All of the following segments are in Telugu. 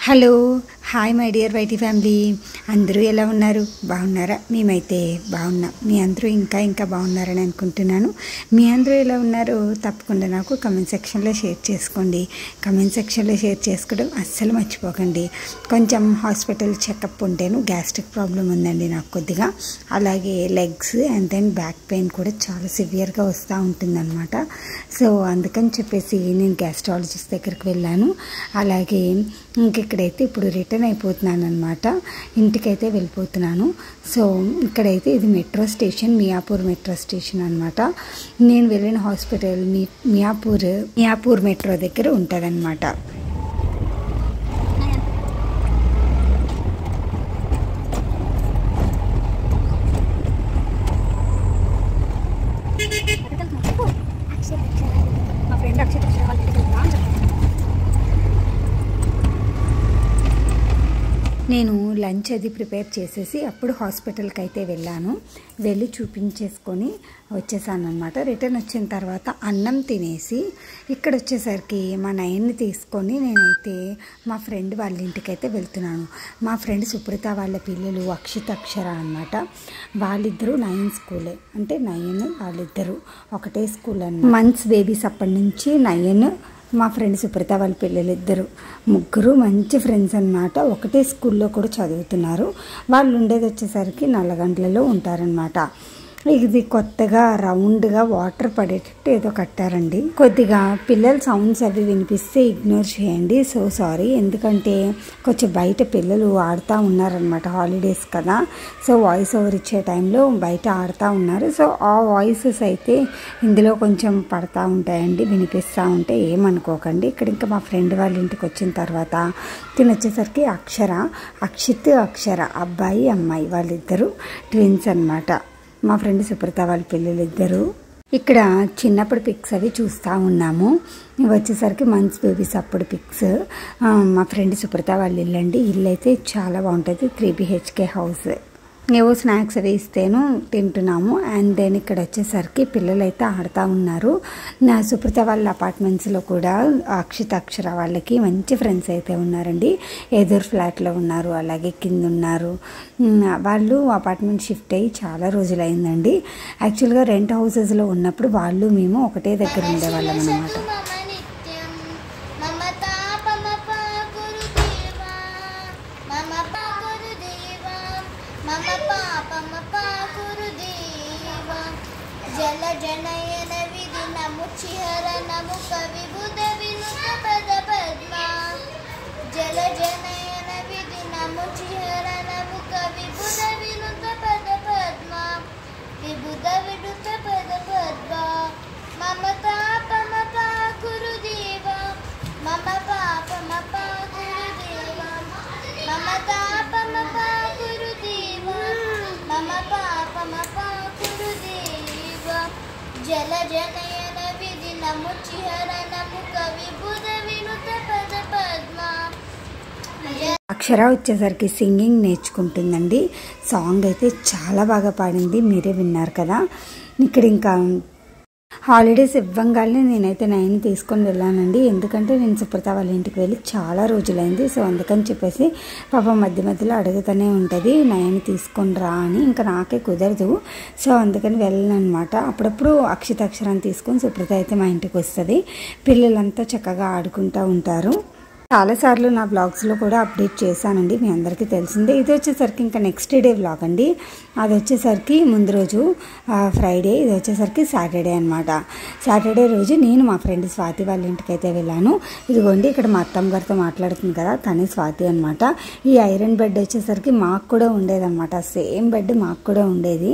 Hello hi my dear YT family, అందరూ ఎలా ఉన్నారు? బాగున్నారా? మేమైతే బాగున్నాం. మీ అందరూ ఇంకా బాగున్నారని అనుకుంటున్నాను. మీ అందరూ ఎలా ఉన్నారో తప్పకుండా నాకు కమెంట్ సెక్షన్లో షేర్ చేసుకోండి. కమెంట్ సెక్షన్లో షేర్ చేసుకోవడం అస్సలు మర్చిపోకండి. కొంచెం హాస్పిటల్ చెకప్ ఉంటేను గ్యాస్ట్రిక్ ప్రాబ్లం ఉందండి నాకు కొద్దిగా, అలాగే legs and then back pain కూడా చాలా సివియర్గా వస్తూ ఉంటుందన్నమాట. సో అందుకని చెప్పేసి నేను గ్యాస్ట్రాలజిస్ట్ దగ్గరికి వెళ్ళాను. అలాగే ఇక్కడైతే ఇప్పుడు రిటర్న్ అయిపోతున్నాను అనమాట, ఇంటికైతే వెళ్ళిపోతున్నాను. సో ఇక్కడైతే ఇది metro station, Miyapur metro station అనమాట. నేను వెళ్ళిన హాస్పిటల్ మియాపూర్ మెట్రో దగ్గర ఉంటుంది అనమాట. మా ఫ్రెండ్ అక్షత నేను లంచ్ అది ప్రిపేర్ చేసేసి అప్పుడు హాస్పిటల్కి అయితే వెళ్ళి చూపించేసుకొని వచ్చేసాను అనమాట. రిటర్న్ వచ్చిన తర్వాత అన్నం తినేసి ఇక్కడ వచ్చేసరికి మా నయన్ని తీసుకొని నేనైతే మా ఫ్రెండ్ వాళ్ళ ఇంటికి అయితే వెళ్తున్నాను. మా ఫ్రెండ్ సుప్రీత వాళ్ళ పిల్లలు అక్షిత్ అక్షర అనమాట. వాళ్ళిద్దరూ నయన్ స్కూలే, అంటే నయన్ వాళ్ళిద్దరూ ఒకటే స్కూల్ అన్నమాట. మంత్స్ బేబీస్ అప్పటి నుంచి నయన్ మా ఫ్రెండ్ సుప్రీత వాళ్ళ పిల్లలిద్దరు ముగ్గురు మంచి ఫ్రెండ్స్ అన్నమాట. ఒకటే స్కూల్లో కూడా చదువుతున్నారు. వాళ్ళు ఉండేది వచ్చేసరికి నల్లగండ్లలో ఉంటారనమాట. ఇది కొత్తగా రౌండ్గా వాటర్ పడేటట్టు ఏదో కట్టారండి. కొద్దిగా పిల్లల సౌండ్స్ అవి వినిపిస్తే ఇగ్నోర్ చేయండి. సో సారీ, ఎందుకంటే కొంచెం బయట పిల్లలు ఆడుతూ ఉన్నారనమాట, హాలిడేస్ కదా. సో వాయిస్ ఓవర్ ఇచ్చే టైంలో బయట ఆడుతూ ఉన్నారు. సో ఆ వాయిసెస్ అయితే ఇందులో కొంచెం పడతా ఉంటాయండి, వినిపిస్తూ ఉంటే ఏమనుకోకండి. ఇక్కడ ఇంకా మా ఫ్రెండ్ వాళ్ళ ఇంటికి వచ్చిన తర్వాత తినొచ్చేసరికి అక్షిత్ అక్షర అబ్బాయి అమ్మాయి వాళ్ళిద్దరూ ట్విన్స్ అనమాట. మా ఫ్రెండ్ సుప్రీత వాళ్ళ పిల్లలిద్దరూ. ఇక్కడ చిన్నప్పుడు పిక్స్ అవి చూస్తూ ఉన్నాము. వచ్చేసరికి మంత్స్ బేబీస్ అప్పుడు పిక్స్. మా ఫ్రెండ్ సుప్రీత వాళ్ళ ఇల్లు అండి. ఇల్లు అయితే చాలా బాగుంటుంది, 3 BHK హౌస్. ఏవో స్నాక్స్ అవి ఇస్తేను తింటున్నాము. అండ్ దెన్ ఇక్కడ వచ్చేసరికి పిల్లలు అయితే ఆడుతూ ఉన్నారు. నా సుప్రీత వాళ్ళ అపార్ట్మెంట్స్లో కూడా అక్షిత్ అక్షర వాళ్ళకి మంచి ఫ్రెండ్స్ అయితే ఉన్నారండి. ఎదురు ఫ్లాట్లో ఉన్నారు, అలాగే కింద ఉన్నారు. వాళ్ళు అపార్ట్మెంట్ షిఫ్ట్ అయ్యి చాలా రోజులైందండి. యాక్చువల్గా రెంట్ హౌసెస్లో ఉన్నప్పుడు వాళ్ళు మేము ఒకటే దగ్గర ఉండేవాళ్ళం అన్నమాట. జల జనయన విధి నముచిహర నము కవి బుధ వినుత పద పద్మ జల జనయన విధి నముచిహర నము కవి బుధ వినుత పద పద్మ విబుధ వినుత పద పద్మ మమ పాపమ పాకురుదేవ మమ పాపమ పాకురుదేవ మమ తాపమ పాకురుదేవ మమ పాపమ జల జనయన విధి నముచిహర నము కవి బుధ వినుత పద పద్మ. అక్షర వచ్చేసరికి సింగింగ్ నేర్చుకుంటుందండి. సాంగ్ అయితే చాలా బాగా పాడింది, మీరే విన్నారు కదా. ఇక్కడ ఇంకా హాలిడేస్ ఇవ్వంగానే నేనైతే నయన్ని తీసుకొని వెళ్ళానండి. ఎందుకంటే నేను సుప్రీత వాళ్ళ ఇంటికి వెళ్ళి చాలా రోజులైంది. సో అందుకని చెప్పేసి పాప మధ్యలో అడుగుతూనే ఉంటుంది నయన్ని తీసుకొని రా అని. ఇంకా నాకే కుదరదు, సో అందుకని వెళ్ళను అనమాట. అప్పుడప్పుడు అక్షిత అక్షరాన్ని తీసుకొని సుప్రీత అయితే మా ఇంటికి వస్తుంది. పిల్లలంతా చక్కగా ఆడుకుంటూ ఉంటారు. చాలాసార్లు నా బ్లాగ్స్లో కూడా అప్డేట్ చేశానండి, మీ అందరికీ తెలిసిందే. ఇది వచ్చేసరికి ఇంకా నెక్స్ట్ డే బ్లాగ్ అండి. అది వచ్చేసరికి ముందు రోజు ఫ్రైడే, ఇది వచ్చేసరికి సాటర్డే అనమాట. సాటర్డే రోజు నేను మా ఫ్రెండ్ స్వాతి వాళ్ళ ఇంటికి అయితే వెళ్ళాను. ఇదిగోండి ఇక్కడ మా అత్తమ్మ గారితో మాట్లాడుతుంది కదా, తనే స్వాతి అనమాట. ఈ ఐరన్ బెడ్ వచ్చేసరికి మాకు కూడా ఉండేదన్నమాట, సేమ్ బెడ్ మాకు కూడా ఉండేది.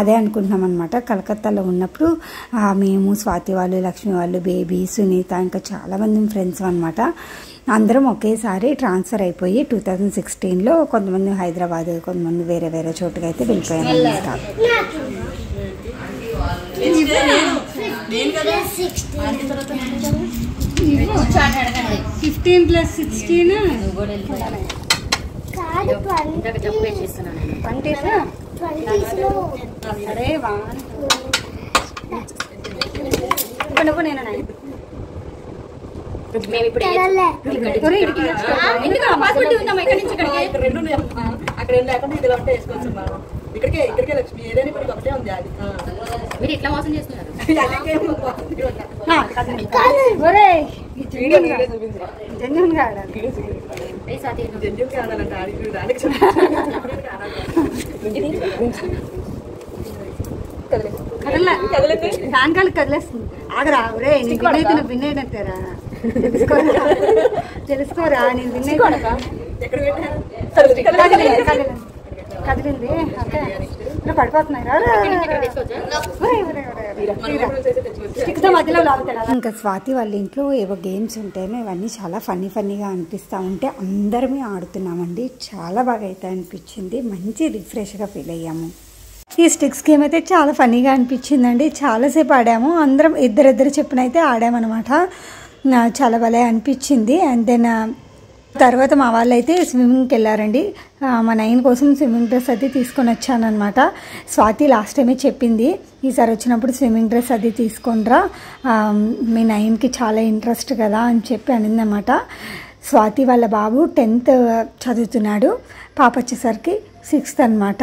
అదే అనుకుంటున్నాం అనమాట. కలకత్తాలో ఉన్నప్పుడు మేము స్వాతి వాళ్ళు, లక్ష్మి వాళ్ళు, బేబీ, సునీత, ఇంకా చాలామంది ఫ్రెండ్స్ అనమాట. అందరం ఒకేసారి ట్రాన్స్ఫర్ అయిపోయి 2016లో కొంతమంది హైదరాబాద్, కొంతమంది వేరే వేరే చోటుగా అయితే వెళ్ళిపోయాం అనమాట. 15+16 అరే వా నువ్వు నేను మేము ఇప్పుడు ఎందుకు అమ్మా ఇక్కడ 2 ఉన్నాయి అమ్మా. అక్కడ ఏం లేకుండా ఇది ఒకటే వేసుకోవచ్చు అమ్మా. ఇక్కడికే లక్ష్మి ఏదైనా ఇప్పుడు ఒకటే ఉంది అది. మీరు ఇట్లా మోసం చేస్తున్నారు. జెన్యున్గా ఆడాలి. జెన్యున్గా ఆడాలంటే ఆడి దానికి దానికాలు కదిలేస్తుంది. ఆగరా ఒరే నీకు వినైతే నువ్వు వినైనట్టేరా తెలుసుకోరా నేను వినైతే కదిలింది. ఓకే నువ్వు పడిపోతున్నారా మధ్యలో లాగుతారా. ఇంకా స్వాతి వాళ్ళ ఇంట్లో ఏవో గేమ్స్ ఉంటాయో ఇవన్నీ చాలా ఫన్నీగా అనిపిస్తూ ఉంటే అందరమే ఆడుతున్నామండి. చాలా బాగా అయితే అనిపించింది. మంచి రిఫ్రెష్గా ఫీల్ అయ్యాము. ఈ స్టిక్స్ గేమ్ అయితే చాలా ఫన్నీగా అనిపించిందండి. చాలాసేపు ఆడాము. అందరం ఇద్దరిద్దరు చెప్పున అయితే ఆడామన్నమాట. చాలా భలే అనిపించింది. అండ్ దెన్ తర్వాత మా వాళ్ళు అయితే స్విమ్మింగ్కి వెళ్ళారండి. మా నైన్ కోసం స్విమ్మింగ్ డ్రెస్ అది తీసుకొని వచ్చానమాట. స్వాతి లాస్ట్ టైమే చెప్పింది ఈసారి వచ్చినప్పుడు స్విమ్మింగ్ డ్రెస్ అది తీసుకొనిరా, మీ నైన్కి చాలా ఇంట్రెస్ట్ కదా అని చెప్పి అనిందన్నమాట. స్వాతి వాళ్ళ బాబు 10th చదువుతున్నాడు, పాప వచ్చేసరికి 6th అనమాట.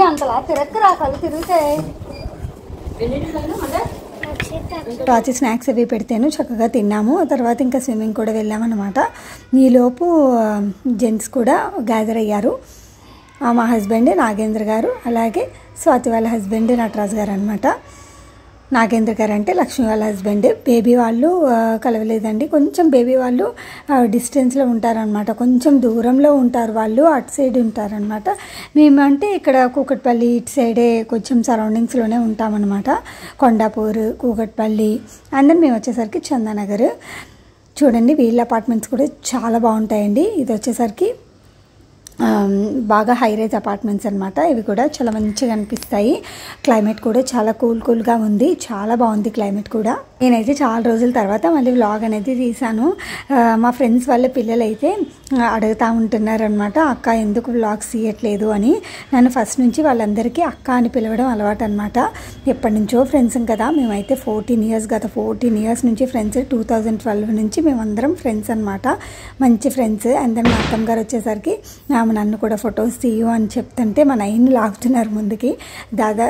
అంతలా తిరక్కరా కళ్ళు తిరుగుతాయి. రాత్రి స్నాక్స్ అవి పెడితేను చక్కగా తిన్నాము. తర్వాత ఇంకా స్విమ్మింగ్ కూడా వెళ్ళామన్నమాట. ఈలోపు జెంట్స్ కూడా గ్యాదర్ అయ్యారు. మా హస్బెండ్ నాగేంద్ర గారు, అలాగే స్వాతి వాళ్ళ హస్బెండ్ నటరాజు గారు అనమాట. నాగేంద్ర గారు అంటే లక్ష్మి వాళ్ళ హస్బెండ్. బేబీ వాళ్ళు కలవలేదండి. కొంచెం బేబీ వాళ్ళు డిస్టెన్స్లో ఉంటారనమాట, కొంచెం దూరంలో ఉంటారు. వాళ్ళు అటు సైడ్ ఉంటారనమాట. మేము అంటే ఇక్కడ కూకట్పల్లి ఇటు సైడే కొంచెం సరౌండింగ్స్లోనే ఉంటామన్నమాట. కొండాపూర్, కూకట్పల్లి, అండ్ మేము వచ్చేసరికి చందానగర్. చూడండి వీళ్ళ అపార్ట్మెంట్స్ కూడా చాలా బాగుంటాయండి. ఇది వచ్చేసరికి బాగా హై రైజ్ అపార్ట్మెంట్స్ అనమాట. ఇవి కూడా చాలా మంచిగా అనిపిస్తాయి. క్లైమేట్ కూడా చాలా కూల్గా ఉంది. చాలా బాగుంది క్లైమేట్ కూడా. నేనైతే చాలా రోజుల తర్వాత మళ్ళీ వ్లాగ్ అనేది తీశాను. మా ఫ్రెండ్స్ వాళ్ళ పిల్లలు అయితే అడుగుతూ ఉంటున్నారనమాట, అక్క ఎందుకు వ్లాగ్స్ తీయట్లేదు అని. నన్ను ఫస్ట్ నుంచి వాళ్ళందరికీ అక్క అని పిలవడం అలవాటు అనమాట. ఎప్పటి నుంచో ఫ్రెండ్స్ కదా మేమైతే. 14 years, గత 14 years నుంచి ఫ్రెండ్స్. 2012 నుంచి మేమందరం ఫ్రెండ్స్ అనమాట, మంచి ఫ్రెండ్స్. అండ్ దెన్ మా అత్తమ్మ గారు వచ్చేసరికి నన్ను కూడా ఫొటోస్ తీయు అని చెప్తుంటే మా నైన్ లాగుతున్నారు ముందుకి. దాదా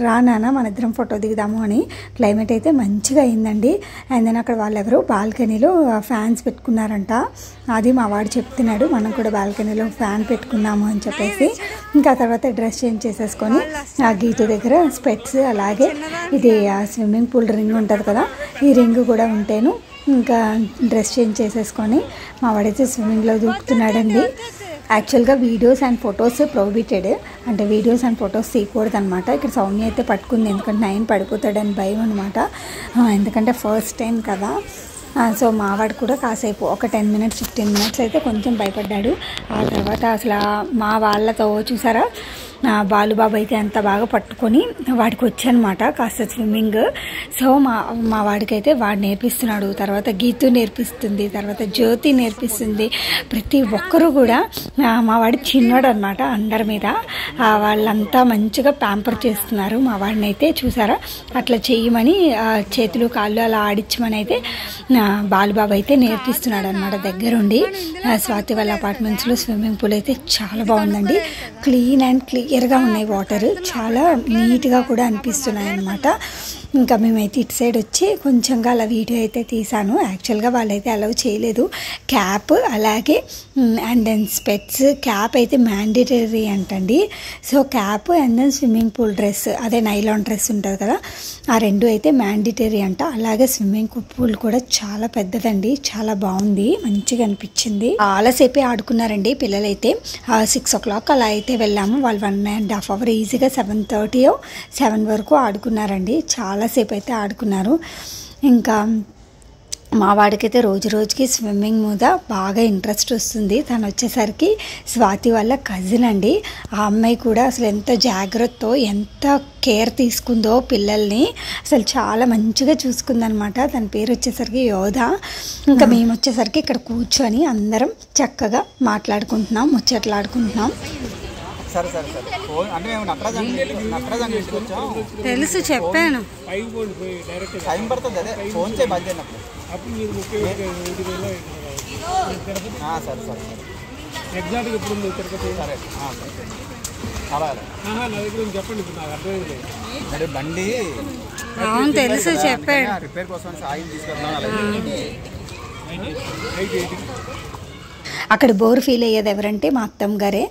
రా నాన్న మన ఇద్దరం ఫోటో దిగుదాము అని. క్లైమేట్ అయితే మంచిగా అయిందండి. అండ్ దెన్ అక్కడ వాళ్ళెవరో బాల్కనీలో ఫ్యాన్స్ పెట్టుకున్నారంట. అది మా వాడు చెప్తున్నాడు, మనం కూడా బాల్కనీలో ఫ్యాన్ పెట్టుకున్నాము అని చెప్పేసి. ఇంకా తర్వాత డ్రెస్ చేంజ్ చేసేసుకొని ఆ గీటు దగ్గర స్పెట్స్, అలాగే ఇది స్విమ్మింగ్ పూల్ రింగ్ ఉంటుంది కదా, ఈ రింగ్ కూడా ఉంటేను ఇంకా డ్రెస్ చేంజ్ చేసేసుకొని మా వాడైతే స్విమ్మింగ్లో దూకుతున్నాడండి. యాక్చువల్గా వీడియోస్ అండ్ ఫొటోస్ ప్రొహిబిటెడ్, అంటే వీడియోస్ అండ్ ఫొటోస్ తీయకూడదు అనమాట. ఇక్కడ సౌమ్య అయితే పట్టుకుంది, ఎందుకంటే నైన్ పడిపోతాడని భయం అనమాట. ఎందుకంటే ఫస్ట్ టైం కదా. సో మావాడు కూడా కాసేపు ఒక 10 minutes 15 minutes అయితే కొంచెం భయపడ్డాడు. ఆ తర్వాత అసలు మా వాళ్ళతో చూసారా బాలుబాబు అయితే అంత బాగా పట్టుకొని వాడికి వచ్చానమాట కాస్త స్విమ్మింగ్. సో మా వాడికైతే వాడు నేర్పిస్తున్నాడు, తర్వాత గీతు నేర్పిస్తుంది, తర్వాత జ్యోతి నేర్పిస్తుంది. ప్రతి ఒక్కరూ కూడా మా వాడి చిన్నవాడు అనమాట, అందరి మీద వాళ్ళంతా మంచిగా ప్యాంపర్ చేస్తున్నారు. మా వాడిని అయితే చూసారా అట్లా చేయమని చేతులు కాళ్ళు అలా ఆడించమని అయితే బాలుబాబు అయితే నేర్పిస్తున్నాడు అనమాట దగ్గరుండి. స్వాతి వాళ్ళ అపార్ట్మెంట్స్లో స్విమ్మింగ్ పూల్ అయితే చాలా బాగుందండి. క్లీన్ అండ్ క్లియర్గా ఉన్నాయి, వాటర్ చాలా నీట్గా కూడా అనిపిస్తున్నాయి అన్నమాట. ఇంకా మేమైతే ఇటు సైడ్ వచ్చి కొంచెంగా అలా వీడియో అయితే తీసాను. యాక్చువల్గా వాళ్ళైతే అలౌ చేయలేదు. క్యాప్ అలాగే అండ్ దెన్ స్పెట్స్. క్యాప్ అయితే మ్యాండేటరీ అంటండి. So cap and then swimming pool dress, అదే నైలాన్ డ్రెస్ ఉంటుంది కదా, ఆ రెండు అయితే మ్యాండేటరీ అంట. అలాగే స్విమ్మింగ్ పూల్ కూడా చాలా పెద్దదండి, చాలా బాగుంది, మంచిగా అనిపించింది. చాలాసేపే ఆడుకున్నారండి పిల్లలైతే. 6 o'clock అలా అయితే వెళ్ళాము. వాళ్ళు 1.5 hour ఈజీగా 7:30 or 7 వరకు ఆడుకున్నారండి. చాలాసేపు అయితే ఆడుకున్నారు. ఇంకా మా వాడికైతే రోజు రోజుకి స్విమ్మింగ్ మీద బాగా ఇంట్రెస్ట్ వస్తుంది. తను వచ్చేసరికి స్వాతి వాళ్ళ కజిన్ అండి. ఆ అమ్మాయి కూడా అసలు ఎంత జాగ్రత్తతో ఎంత కేర్ తీసుకుందో పిల్లల్ని, అసలు చాలా మంచిగా చూసుకుందనమాట. తన పేరు వచ్చేసరికి యోధ. ఇంకా మేము వచ్చేసరికి ఇక్కడ కూర్చొని అందరం చక్కగా మాట్లాడుకుంటున్నాం, ముచ్చట్లాడుకుంటున్నాం. సరే సరే సరే ఫోన్ అంటే మేము నటరాజ్ ఇంటికి వచ్చాం. తెలుసు చెప్పాను. టైం పడుతుంది అదే ఫోన్ చేయి బంద్ అయినప్పుడు. సరే సరే సరే ఎగ్జాక్ట్గా ఎప్పుడు ఉంది తిరుపతి? సరే అలా చెప్పండి ఇప్పుడు నాకు అర్థమైంది. మరి బండి అవును తెలుసు చెప్పాడు. రిపేర్ కోసం ఆయిల్ తీసుకెళ్తున్నాం. అలాగే అక్కడ బోర్ ఫీల్ అయ్యేది ఎవరంటే మా అత్తమ్మ గారే.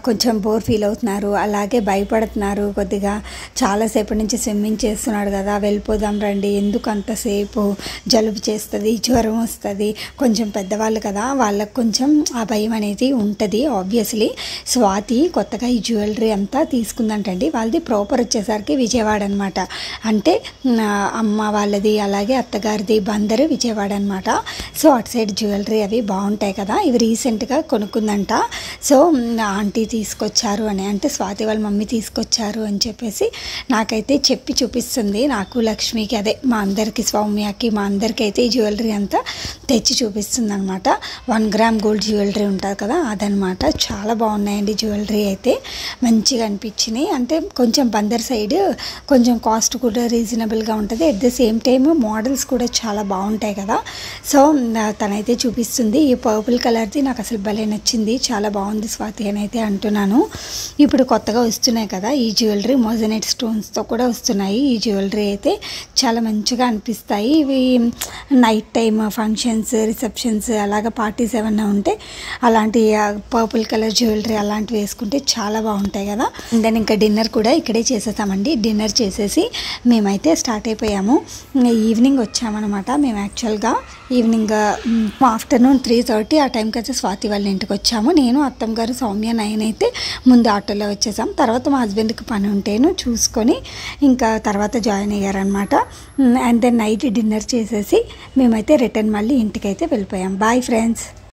కొంచెం బోర్ ఫీల్ అవుతున్నారు, అలాగే భయపడుతున్నారు కొద్దిగా. చాలాసేపటి నుంచి స్విమ్మింగ్ చేస్తున్నాడు కదా, వెళ్ళిపోదాం రండి, ఎందుకు అంతసేపు, జలుబు చేస్తుంది, జ్వరం వస్తుంది, కొంచెం పెద్దవాళ్ళు కదా, వాళ్ళకు కొంచెం ఆ భయం అనేది ఉంటుంది ఆబ్వియస్లీ. స్వాతి కొత్తగా ఈ జ్యువెలరీ అంతా తీసుకుందంటండి. వాళ్ళది ప్రాపర్ వచ్చేసరికి విజయవాడ అనమాట. అంటే అమ్మ వాళ్ళది అలాగే అత్తగారిది బందరు విజయవాడ అనమాట. సో అటు సైడ్ జ్యువెలరీ అవి బాగుంటాయి కదా, ఇవి రీసెంట్గా కొనుక్కుందంట. సో ఆంటీ తీసుకొచ్చారు అని, అంటే స్వాతి వాళ్ళ మమ్మీ తీసుకొచ్చారు అని చెప్పేసి నాకైతే చెప్పి చూపిస్తుంది. నాకు లక్ష్మికి అదే మా అందరికీ, సౌమ్యకి మా అందరికీ అయితే ఈ జ్యువెలరీ అంతా తెచ్చి చూపిస్తుంది అనమాట. 1 గ్రామ్ గోల్డ్ జ్యువెలరీ ఉంటుంది కదా అదనమాట. చాలా బాగున్నాయండి జ్యువెలరీ అయితే, మంచిగా అనిపించినాయి. అంటే కొంచెం బందర్ సైడ్ కొంచెం కాస్ట్ కూడా రీజనబుల్గా ఉంటుంది, at the same time models కూడా చాలా బాగుంటాయి కదా. సో తనైతే చూపిస్తుంది. ఈ పర్పుల్ కలర్ది నాకు అసలు భలే నచ్చింది, చాలా బాగుంది స్వాతి అని అయితే అంటున్నాను. ఇప్పుడు కొత్తగా వస్తున్నాయి కదా ఈ జ్యువెలరీ, మోజనైట్ స్టోన్స్తో కూడా వస్తున్నాయి. ఈ జ్యువెలరీ అయితే చాలా మంచిగా అనిపిస్తాయి. ఇవి నైట్ టైమ్ ఫంక్షన్స్, రిసెప్షన్స్, అలాగే పార్టీస్ ఏమన్నా ఉంటే అలాంటి పర్పుల్ కలర్ జ్యువెలరీ అలాంటివి వేసుకుంటే చాలా బాగుంటాయి కదా. దెన్ ఇంకా డిన్నర్ కూడా ఇక్కడే చేసేసామండి. డిన్నర్ చేసేసి మేమైతే స్టార్ట్ అయిపోయాము. ఈవినింగ్ వచ్చామన్నమాట. మేము యాక్చువల్గా ఈవినింగ్ ఆఫ్టర్నూన్ 3:30 ఆ టైంకి అయితే స్వాతి వాళ్ళ ఇంటికి వచ్చాము. నేను అత్తమ్మ గారు సౌమ్య నయన్ అయితే ముందు ఆటోలో వచ్చేసాం. తర్వాత మా హస్బెండ్కి పని ఉంటేను చూసుకొని ఇంకా తర్వాత జాయిన్ అయ్యారనమాట. అండ్ దెన్ నైట్ డిన్నర్ చేసేసి మేమైతే రిటర్న్ మళ్ళీ ఇంటికైతే వెళ్ళిపోయాం. Bye friends.